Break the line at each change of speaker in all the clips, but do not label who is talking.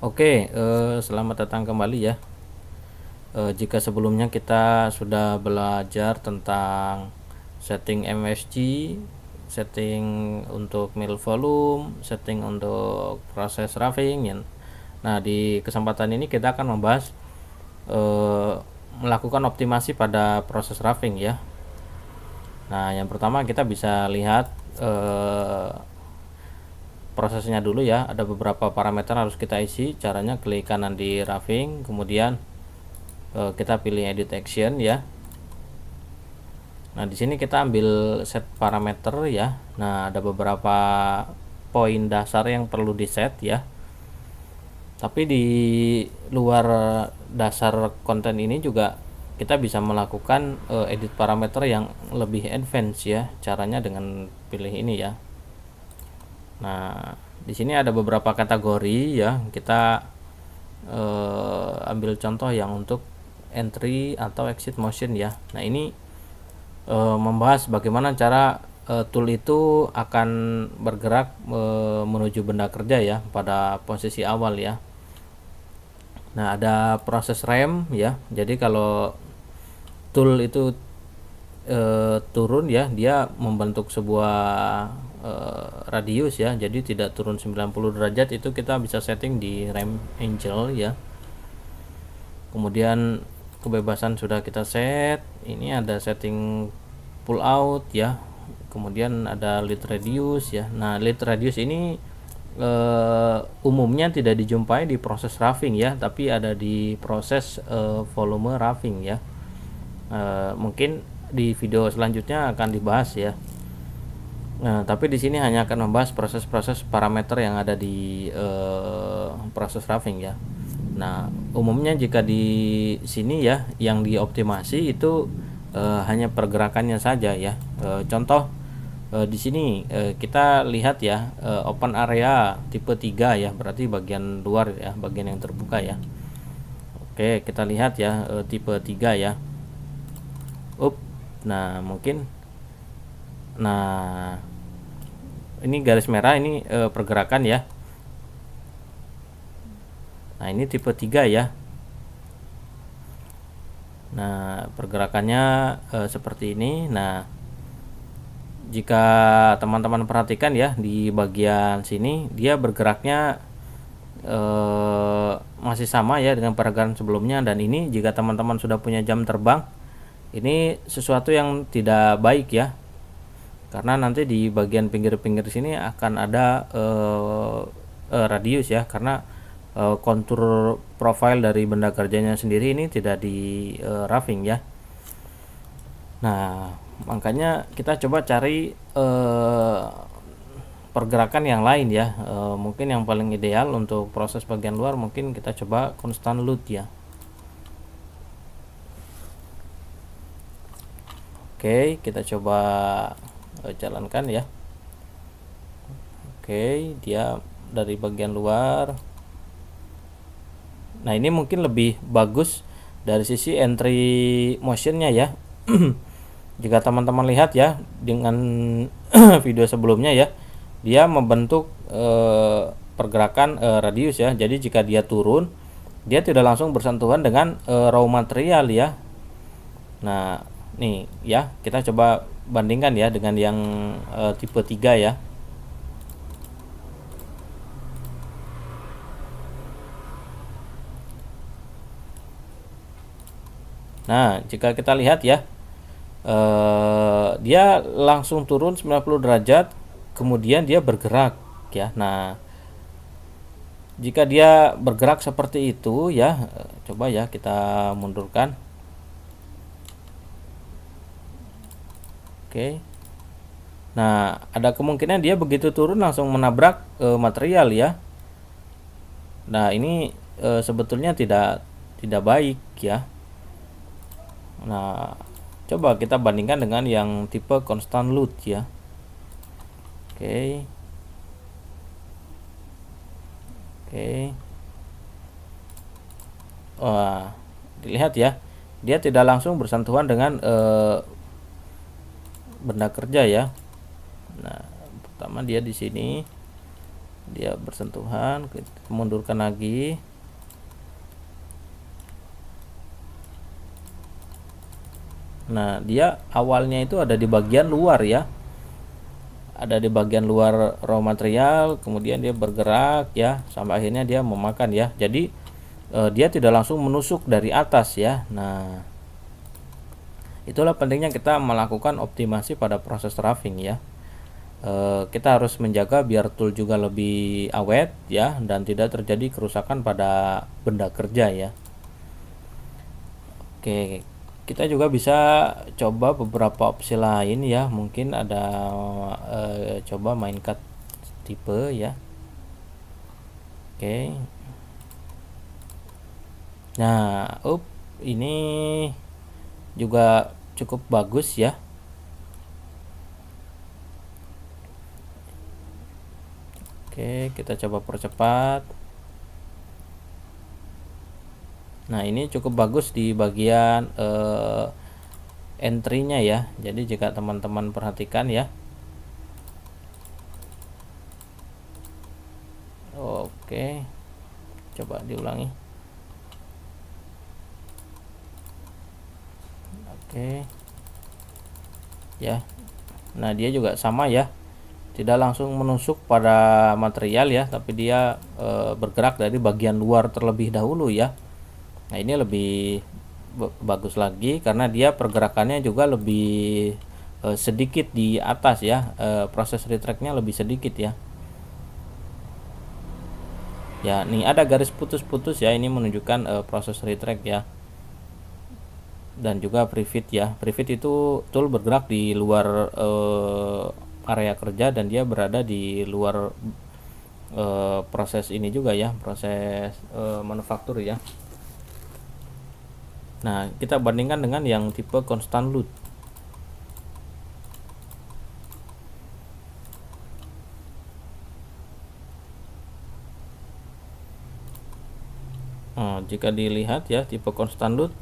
Oke, selamat datang kembali ya. Jika sebelumnya kita sudah belajar tentang setting MSG, setting untuk mill volume, setting untuk proses roughing ya. Nah, di kesempatan ini kita akan membahas eh, melakukan optimasi pada proses roughing ya. Nah, yang pertama kita bisa lihat eh, prosesnya dulu ya. Ada beberapa parameter harus kita isi. Caranya klik kanan di roughing, kemudian kita pilih edit action ya. Nah, di sini kita ambil set parameter ya. Nah, ada beberapa poin dasar yang perlu di set ya. Tapi di luar dasar konten ini juga kita bisa melakukan edit parameter yang lebih advance ya. Caranya dengan pilih ini ya. Nah, di sini ada beberapa kategori ya. Kita ambil contoh yang untuk entry atau exit motion ya. Nah, ini membahas bagaimana cara tool itu akan bergerak menuju benda kerja ya pada posisi awal ya. Nah, ada proses rem ya. Jadi kalau tool itu turun ya, dia membentuk sebuah radius ya. Jadi tidak turun 90 derajat, itu kita bisa setting di rem angle ya. Kemudian kebebasan sudah kita set. Ini ada setting pull out ya. Kemudian ada lead radius ya. Nah, lead radius ini umumnya tidak dijumpai di proses roughing ya, tapi ada di proses volume roughing ya. Mungkin di video selanjutnya akan dibahas ya. Nah, tapi di sini hanya akan membahas proses-proses parameter yang ada di proses roughing ya. Nah, umumnya jika di sini ya yang dioptimasi itu hanya pergerakannya saja ya. Contoh di sini kita lihat ya, open area tipe 3 ya, berarti bagian luar ya, bagian yang terbuka ya. Oke, kita lihat ya tipe 3 ya. Nah, mungkin nah ini garis merah ini pergerakan ya. Nah, ini tipe 3 ya. Nah, pergerakannya seperti ini. Nah, jika teman-teman perhatikan ya, di bagian sini dia bergeraknya masih sama ya dengan pergerakan sebelumnya. Dan ini jika teman-teman sudah punya jam terbang, ini sesuatu yang tidak baik ya, karena nanti di bagian pinggir-pinggir sini akan ada radius ya, karena kontur profile dari benda kerjanya sendiri ini tidak di roughing ya. Nah, makanya kita coba cari pergerakan yang lain ya. Mungkin yang paling ideal untuk proses bagian luar mungkin kita coba constant load ya. Oke, kita coba jalankan ya. Oke, dia dari bagian luar. Nah, ini mungkin lebih bagus dari sisi entry motionnya ya. Jika teman-teman lihat ya dengan video sebelumnya ya, dia membentuk pergerakan radius ya. Jadi jika dia turun, dia tidak langsung bersentuhan dengan raw material ya. Nah, nih ya, kita coba bandingkan ya dengan yang tipe 3 ya. Nah, jika kita lihat ya, dia langsung turun 90 derajat, kemudian dia bergerak ya. Nah, jika dia bergerak seperti itu ya, coba ya kita mundurkan. Oke. Nah, ada kemungkinan dia begitu turun langsung menabrak material ya. Nah, ini sebetulnya tidak baik ya. Nah, coba kita bandingkan dengan yang tipe constant load ya. Oke. Oke. Wah, dilihat ya, dia tidak langsung bersentuhan dengan benda kerja ya. Nah, pertama dia di sini. dia bersentuhan, kita mundurkan lagi. Nah, dia awalnya itu ada di bagian luar ya, ada di bagian luar raw material, kemudian dia bergerak ya sampai akhirnya dia memakan ya. Jadi dia tidak langsung menusuk dari atas ya. Nah, itulah pentingnya kita melakukan optimasi pada proses roughing ya. Kita harus menjaga biar tool juga lebih awet ya, dan tidak terjadi kerusakan pada benda kerja ya. Oke, kita juga bisa coba beberapa opsi lain ya. Mungkin ada coba main cut tipe ya. Oke. Nah, ini juga cukup bagus ya. Oke, kita coba percepat. Nah, ini cukup bagus di bagian entry-nya ya. Jadi jika teman-teman perhatikan ya. Oke. Coba diulangi. Oke. Ya. Nah, dia juga sama ya. Tidak langsung menusuk pada material ya, tapi dia bergerak dari bagian luar terlebih dahulu ya. Nah, ini lebih bagus lagi karena dia pergerakannya juga lebih sedikit di atas ya. Proses retract-nya lebih sedikit ya. Ya, nih ada garis putus-putus ya, ini menunjukkan proses retract ya. Dan juga prefit ya. Prefit itu tool bergerak di luar area kerja dan dia berada di luar proses ini juga ya, proses manufaktur ya. Nah, kita bandingkan dengan yang tipe constant load. Nah, jika dilihat ya tipe constant load,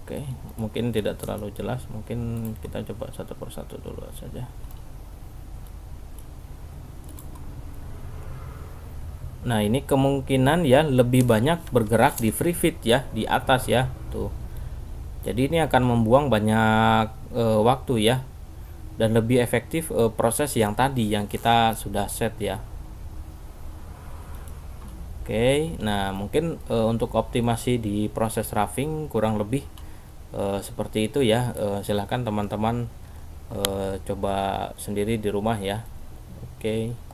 oke, mungkin tidak terlalu jelas, mungkin kita coba satu persatu dulu saja. Nah, ini kemungkinan ya lebih banyak bergerak di free fit ya, di atas ya tuh. Jadi ini akan membuang banyak waktu ya, dan lebih efektif proses yang tadi yang kita sudah set ya. Oke, nah mungkin untuk optimasi di proses roughing kurang lebih seperti itu ya. Silahkan teman-teman coba sendiri di rumah ya. Oke.